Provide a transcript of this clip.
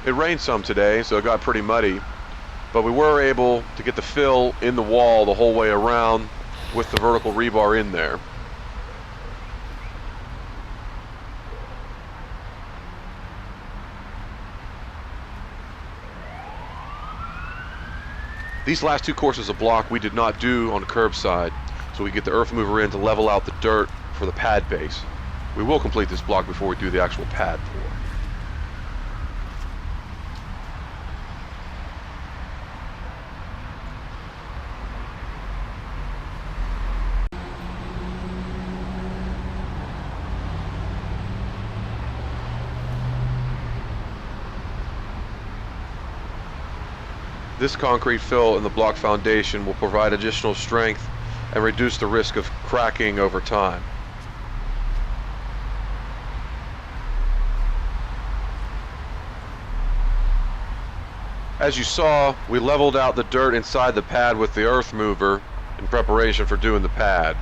It rained some today, so it got pretty muddy, but we were able to get the fill in the wall the whole way around with the vertical rebar in there. These last two courses of block we did not do on the curbside, so we get the earth mover in to level out the dirt for the pad base. We will complete this block before we do the actual pad pour. This concrete fill in the block foundation will provide additional strength and reduce the risk of cracking over time. As you saw, we leveled out the dirt inside the pad with the earth mover in preparation for doing the pad.